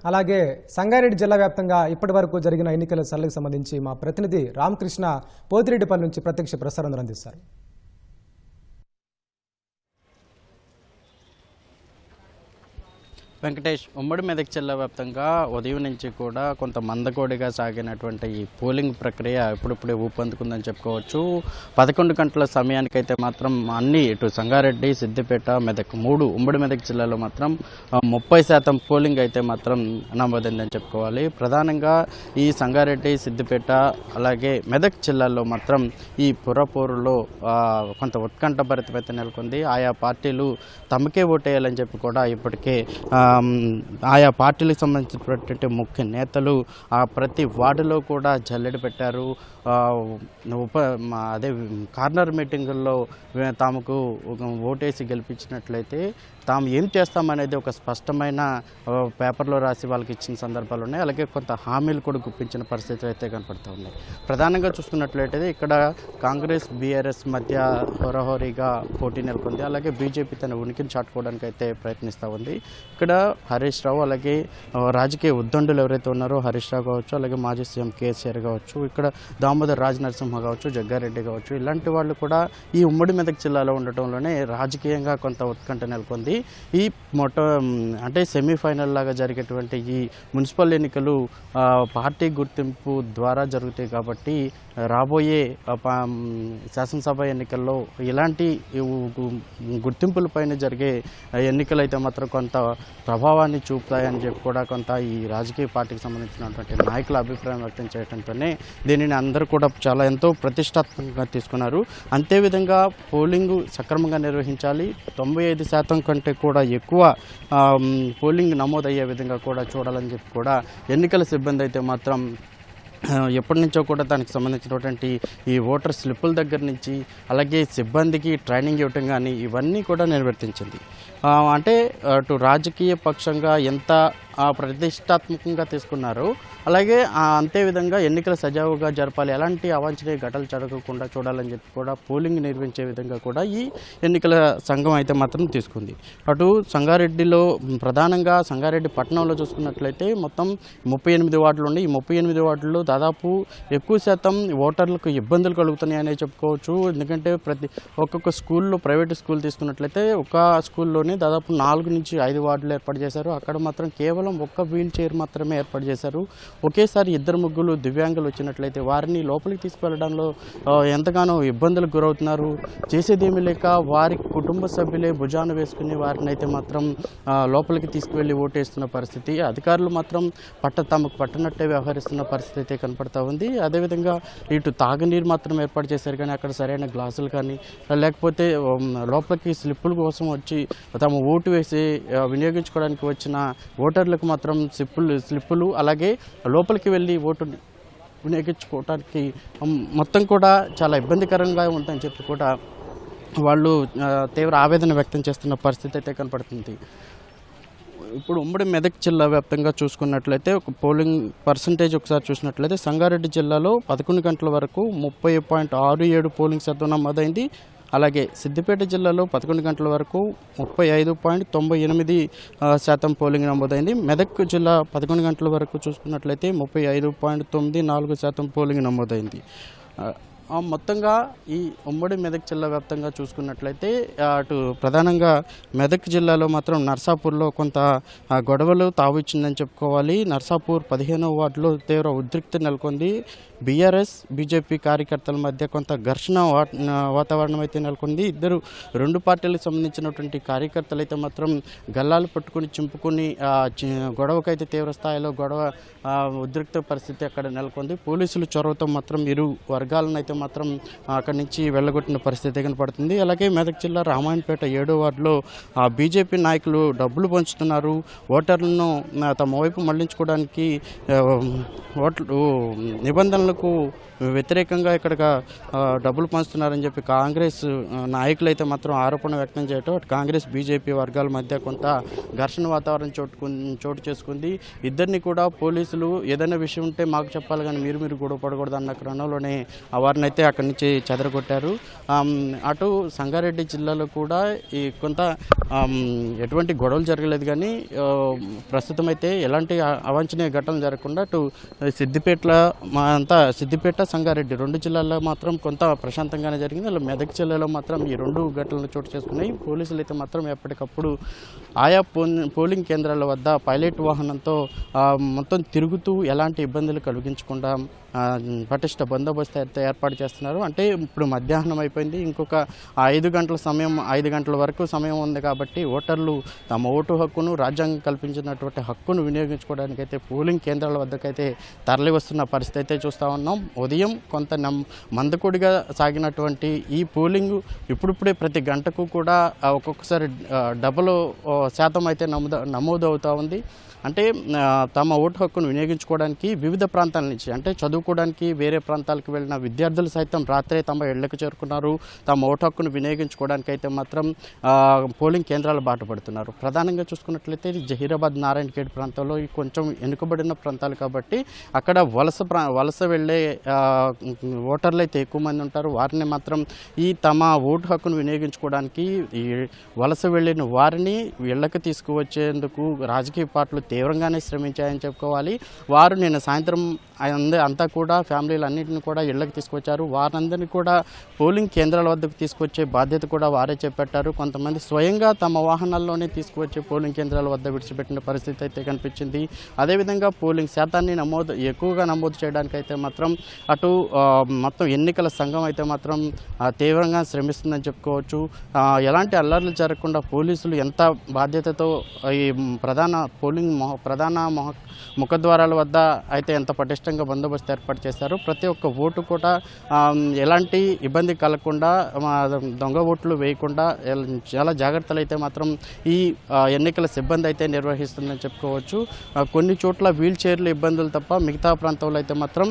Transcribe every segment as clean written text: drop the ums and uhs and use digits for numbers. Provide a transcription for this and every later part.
అలాగే సంగారెడ్డి జిల్లా వ్యాప్తంగా ఇప్పటివరకు జరిగిన ఎన్నికల సరళికి సంబంధించి మా ప్రతినిధి రామకృష్ణ పోతిరెడ్డిపల్లి నుంచి ప్రత్యక్ష ప్రసారం అందిస్తారు. వెంకటేష్, ఉమ్మడి మెదక్ జిల్లా వ్యాప్తంగా ఉదయం నుంచి కూడా కొంత మందకోడిగా సాగినటువంటి ఈ పోలింగ్ ప్రక్రియ ఇప్పుడిప్పుడే ఊపందుకుందని చెప్పుకోవచ్చు. 11 గంటల సమయానికైతే మాత్రం అన్ని ఇటు సంగారెడ్డి, సిద్దిపేట, మెదక్ ఉమ్మడి మెదక్ జిల్లాలో మాత్రం 30% పోలింగ్ అయితే మాత్రం నమోదైందని చెప్పుకోవాలి. ప్రధానంగా ఈ సంగారెడ్డి, సిద్దిపేట అలాగే మెదక్ జిల్లాల్లో మాత్రం ఈ పురపోరులో కొంత ఉత్కంఠభరితమైతే నెలకొంది. ఆయా పార్టీలు తమకే ఓటేయాలని చెప్పి కూడా ఇప్పటికే ఆయా పార్టీలకు సంబంధించినటువంటి ముఖ్య నేతలు ప్రతి వార్డులో కూడా జల్లెడ పెట్టారు. అదే కార్నర్ మీటింగుల్లో తాముకు ఓటేసి గెలిపించినట్లయితే తాము ఏం చేస్తామనేది ఒక స్పష్టమైన పేపర్లో రాసి వాళ్ళకి ఇచ్చిన సందర్భాలు ఉన్నాయి. అలాగే కొంత హామీలు కూడా గుప్పించిన పరిస్థితులు అయితే కనపడుతూ ఉన్నాయి. ప్రధానంగా చూసుకున్నట్లయితే ఇక్కడ కాంగ్రెస్, బీఆర్ఎస్ మధ్య హోరాహోరీగా పోటీ నెలకొంది. అలాగే బీజేపీ తన ఉనికిని చాటుకోవడానికి అయితే ప్రయత్నిస్తూ ఉంది. ఇక్కడ హరీష్ రావు అలాగే రాజకీయ ఉద్దండులు ఎవరైతే ఉన్నారో హరీష్ రావు కావచ్చు, అలాగే మాజీ సీఎం కేసీఆర్ కావచ్చు, ఇక్కడ దామోదర్ రాజ్ నరసింహ కావచ్చు, జగ్గారెడ్డి కావచ్చు, ఇలాంటి వాళ్ళు కూడా ఈ ఉమ్మడి మెదక్ జిల్లాలో ఉండటంలోనే రాజకీయంగా కొంత ఉత్కంఠ నెలకొంది. ఈ అంటే సెమీఫైనల్ లాగా జరిగేటువంటి ఈ మున్సిపల్ ఎన్నికలు పార్టీ గుర్తింపు ద్వారా జరుగుతాయి కాబట్టి రాబోయే శాసనసభ ఎన్నికల్లో ఇలాంటి గుర్తింపులపైన జరిగే ఎన్నికలు అయితే మాత్రం కొంత ప్రభావాన్ని చూపుతాయని చెప్పి కూడా కొంత ఈ రాజకీయ పార్టీకి సంబంధించినటువంటి నాయకుల అభిప్రాయం వ్యక్తం చేయడంతోనే దీనిని అందరూ కూడా ఎంతో ప్రతిష్టాత్మకంగా తీసుకున్నారు. అంతేవిధంగా పోలింగ్ సక్రమంగా నిర్వహించాలి, 95% కంటే కూడా ఎక్కువ పోలింగ్ నమోదయ్యే విధంగా కూడా చూడాలని చెప్పి కూడా ఎన్నికల సిబ్బంది అయితే మాత్రం ఎప్పటి నుంచో కూడా దానికి సంబంధించినటువంటి ఈ ఓటర్ స్లిప్పుల దగ్గర నుంచి అలాగే సిబ్బందికి ట్రైనింగ్ ఇవ్వటం కానీ ఇవన్నీ కూడా నిర్వర్తించింది. అంటే అటు రాజకీయ పక్షంగా ఎంత ప్రతిష్టాత్మకంగా తీసుకున్నారు, అలాగే అంతే విధంగా ఎన్నికలు సజావుగా జరపాలి, ఎలాంటి అవాంఛనీయ ఘటనలు జరగకుండా చూడాలని చెప్పి కూడా పోలింగ్ నిర్వహించే విధంగా కూడా ఈ ఎన్నికల సంఘం అయితే మాత్రం తీసుకుంది. అటు సంగారెడ్డిలో ప్రధానంగా సంగారెడ్డి పట్టణంలో చూసుకున్నట్లయితే మొత్తం 38 వార్డులు ఉన్నాయి. ఈ 38 వార్డుల్లో దాదాపు ఎక్కువ శాతం ఓటర్లకు ఇబ్బందులు కలుగుతున్నాయనే చెప్పుకోవచ్చు. ఎందుకంటే ఒక్కొక్క స్కూల్లో ప్రైవేట్ స్కూల్ తీసుకున్నట్లయితే ఒక స్కూల్లోనే దాదాపు 4 నుంచి 5 వార్డులు ఏర్పాటు చేశారు. అక్కడ మాత్రం కేవలం ఒక్క వీల్ చైర్ మాత్రమే ఏర్పాటు చేశారు. ఒకేసారి 2-3 దివ్యాంగులు వచ్చినట్లయితే వారిని లోపలికి తీసుకువెళ్ళడంలో ఎంతగానో ఇబ్బందులకు గురవుతున్నారు. చేసేదేమీ లేక వారి కుటుంబ సభ్యులే భుజాన వేసుకుని వారిని అయితే మాత్రం లోపలికి తీసుకువెళ్ళి ఓటేస్తున్న పరిస్థితి. అధికారులు మాత్రం తమకు పట్టనట్టే వ్యవహరిస్తున్న పరిస్థితి అయితే కనపడతా ఉంది. అదేవిధంగా ఇటు తాగునీరు మాత్రం ఏర్పాటు చేశారు కానీ అక్కడ సరైన గ్లాసులు కానీ లేకపోతే లోపలికి స్లిప్పుల కోసం వచ్చి తమ ఓటు వేసి వినియోగించుకోవడానికి వచ్చిన ఓటర్లకు మాత్రం స్లిప్పులు అలాగే లోపలికి వెళ్ళి ఓటు వినియోగించుకోవడానికి మొత్తం కూడా చాలా ఇబ్బందికరంగా ఉంటుందని చెప్పి కూడా వాళ్ళు తీవ్ర ఆవేదన వ్యక్తం చేస్తున్న పరిస్థితి అయితే కనపడుతుంది. ఇప్పుడు ఉమ్మడి మెదక్ జిల్లా వ్యాప్తంగా చూసుకున్నట్లయితే ఒక పోలింగ్ పర్సంటేజ్ ఒకసారి చూసినట్లయితే సంగారెడ్డి జిల్లాలో 11 గంటల వరకు 30.67 పోలింగ్ శాతం నమోదైంది. అలాగే సిద్దిపేట జిల్లాలో 11 గంటల వరకు 35.98% పోలింగ్ నమోదైంది. మెదక్ జిల్లా 11 గంటల వరకు చూసుకున్నట్లయితే 35.94% పోలింగ్ నమోదైంది. మొత్తంగా ఈ ఉమ్మడి మెదక్ జిల్లా వ్యాప్తంగా చూసుకున్నట్లయితే అటు ప్రధానంగా మెదక్ జిల్లాలో మాత్రం నర్సాపూర్లో కొంత గొడవలు తావిచ్చిందని చెప్పుకోవాలి. నర్సాపూర్ 15వ వార్డులో తీవ్ర ఉద్రిక్తత నెలకొంది. బీఆర్ఎస్, బీజేపీ కార్యకర్తల మధ్య కొంత ఘర్షణ వాతావరణం అయితే నెలకొంది. రెండు పార్టీలకు సంబంధించినటువంటి కార్యకర్తలు అయితే మాత్రం గల్లాలు పట్టుకుని చింపుకుని గొడవకైతే తీవ్ర స్థాయిలో ఉద్రిక్త పరిస్థితి అక్కడ నెలకొంది. పోలీసులు చొరవతో మాత్రం ఇరు వర్గాలను అయితే మాత్రం అక్కడి నుంచి వెళ్ళగొట్టిన పరిస్థితి కనపడుతుంది. అలాగే మెదక్ జిల్లా రామాయణపేట 7వ వార్డులో బీజేపీ నాయకులు డబ్బులు పంచుతున్నారు, ఓటర్లను తమ వైపు మళ్లించుకోవడానికి నిబంధనలకు వ్యతిరేకంగా ఇక్కడ డబ్బులు పంచుతున్నారని చెప్పి కాంగ్రెస్ నాయకులు అయితే మాత్రం ఆరోపణ వ్యక్తం చేయటం కాంగ్రెస్ బీజేపీ వర్గాల మధ్య కొంత ఘర్షణ వాతావరణం చోటు చేసుకుంది. ఇద్దరిని కూడా పోలీసులు ఏదైనా విషయం ఉంటే మాకు చెప్పాలి కానీ మీరు గొడవ పడకూడదు అన్న క్రమంలోనే వారిని వారిని అయితే అక్కడి నుంచి చెదరగొట్టారు. అటు సంగారెడ్డి జిల్లాలో కూడా ఈ కొంత ఎటువంటి గొడవలు జరగలేదు, కానీ ప్రస్తుతం అయితే ఎలాంటి అవాంఛనీయ ఘటనలు జరగకుండా అటు సిద్దిపేట సంగారెడ్డి 2 జిల్లాల్లో మాత్రం కొంత ప్రశాంతంగానే జరిగింది. అలా మెదక్ జిల్లాలో మాత్రం ఈ 2 ఘటనలు చోటు చేసుకున్నాయి. పోలీసులు అయితే మాత్రం ఎప్పటికప్పుడు ఆయా పోలింగ్ కేంద్రాల వద్ద పైలట్ వాహనంతో మొత్తం తిరుగుతూ ఎలాంటి ఇబ్బందులు కలిగించకుండా పటిష్ట బందోబస్తు అయితే ఏర్పాటు చేస్తున్నారు. అంటే ఇప్పుడు మధ్యాహ్నం అయిపోయింది, ఇంకొక 5 గంటల వరకు సమయం ఉంది కాబట్టి ఓటర్లు తమ ఓటు హక్కును, రాజ్యాంగం కల్పించినటువంటి హక్కును వినియోగించుకోవడానికి అయితే పోలింగ్ కేంద్రాల వద్దకైతే తరలి వస్తున్న పరిస్థితి అయితే చూస్తూ ఉన్నాం. ఉదయం కొంత మందకొడిగా సాగినటువంటి ఈ పోలింగ్ ఇప్పుడిప్పుడే ప్రతి గంటకు కూడా ఒక్కొక్కసారి డబుల్ శాతం అయితే నమోదు అవుతూ ఉంది. అంటే తమ ఓటు హక్కును వినియోగించుకోవడానికి వివిధ ప్రాంతాల నుంచి, అంటే చదువుకోవడానికి వేరే ప్రాంతాలకు వెళ్ళిన విద్యార్థులు సైతం రాత్రే తమ ఇళ్లకు చేరుకున్నారు. తమ ఓటు హక్కును వినియోగించుకోవడానికి అయితే మాత్రం పోలింగ్ కేంద్రాలు బాటపడుతున్నారు. ప్రధానంగా చూసుకున్నట్లయితే జహీరాబాద్, నారాయణఖేడ్ ప్రాంతంలో కొంచెం వెనుకబడిన ప్రాంతాలు కాబట్టి అక్కడ వలస వెళ్ళే ఓటర్లు అయితే ఎక్కువ మంది ఉంటారు. వారిని మాత్రం ఈ తమ ఓటు హక్కును వినియోగించుకోవడానికి ఈ వలస వెళ్ళిన వారిని ఇళ్లకు తీసుకువచ్చేందుకు రాజకీయ పార్టీలు తీవ్రంగానే శ్రమించాయని చెప్పుకోవాలి. వారు నిన్న సాయంత్రం అంతా కూడా ఫ్యామిలీలన్నింటినీ కూడా ఇళ్లకు తీసుకొచ్చారు. వారందరినీ కూడా పోలింగ్ కేంద్రాల వద్దకు తీసుకొచ్చే బాధ్యత కూడా వారే చేపట్టారు. కొంతమంది స్వయంగా తమ వాహనాల్లోనే తీసుకువచ్చే పోలింగ్ కేంద్రాల వద్ద విడిచిపెట్టిన పరిస్థితి అయితే కనిపించింది. అదేవిధంగా పోలింగ్ శాతాన్ని ఎక్కువగా నమోదు చేయడానికి అయితే మాత్రం అటు మొత్తం ఎన్నికల సంఘం అయితే మాత్రం తీవ్రంగా శ్రమిస్తుందని చెప్పుకోవచ్చు. ఎలాంటి అల్లర్లు జరగకుండా పోలీసులు ఎంత బాధ్యతతో ఈ ప్రధాన ముఖద్వారాల వద్ద అయితే ఎంత పటిష్టంగా బందోబస్తు ఏర్పాటు చేశారు. ప్రతి ఒక్క ఓటు కూడా ఎలాంటి ఇబ్బంది కలగకుండా, దొంగ ఓట్లు వేయకుండా చాలా జాగ్రత్తలు అయితే మాత్రం ఈ ఎన్నికల సిబ్బంది అయితే నిర్వహిస్తుందని చెప్పుకోవచ్చు. కొన్ని చోట్ల వీల్ చైర్లు ఇబ్బందులు తప్ప మిగతా ప్రాంతంలో అయితే మాత్రం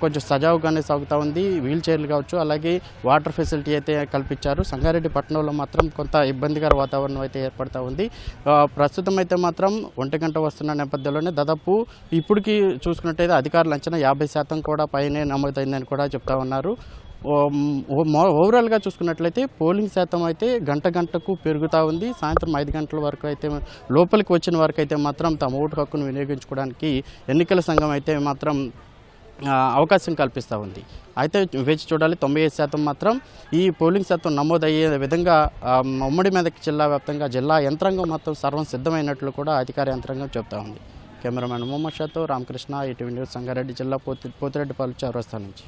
కొంచెం సజావుగానే సాగుతూ ఉంది. వీల్ చైర్లు కావచ్చు, అలాగే వాటర్ ఫెసిలిటీ అయితే కల్పించారు. సంగారెడ్డి పట్టణంలో మాత్రం కొంత ఇబ్బందికర వాతావరణం అయితే ఏర్పడుతూ ఉంది. ప్రస్తుతం అయితే మాత్రం 1 గంట వస్తున్న నేపథ్యంలోనే దాదాపు ఇప్పటికి చూసుకున్నట్టయితే అధికారుల అంచనా 50% కూడా పైనే నమోదైందని కూడా చెప్తా ఉన్నారు. ఓవరాల్గా చూసుకున్నట్లయితే పోలింగ్ శాతం అయితే గంటకు పెరుగుతూ ఉంది. సాయంత్రం 5 గంటల వరకు అయితే లోపలికి వచ్చిన వరకు అయితే మాత్రం తమ ఓటు హక్కును వినియోగించుకోవడానికి ఎన్నికల సంఘం అయితే మాత్రం అవకాశం కల్పిస్తూ ఉంది. అయితే వేచి చూడాలి. 95% మాత్రం ఈ పోలింగ్ శాతం నమోదయ్యే విధంగా ఉమ్మడి మెదక్ జిల్లా వ్యాప్తంగా జిల్లా యంత్రాంగం మొత్తం సర్వం సిద్ధమైనట్లు కూడా అధికార యంత్రాంగం చెప్తా ఉంది. కెమెరామెన్ మొహమ్మద్ షాతో రామకృష్ణ, ఈటీవీ న్యూస్, సంగారెడ్డి జిల్లా పోతిరెడ్డిపాలెం చౌరస్తా నుంచి.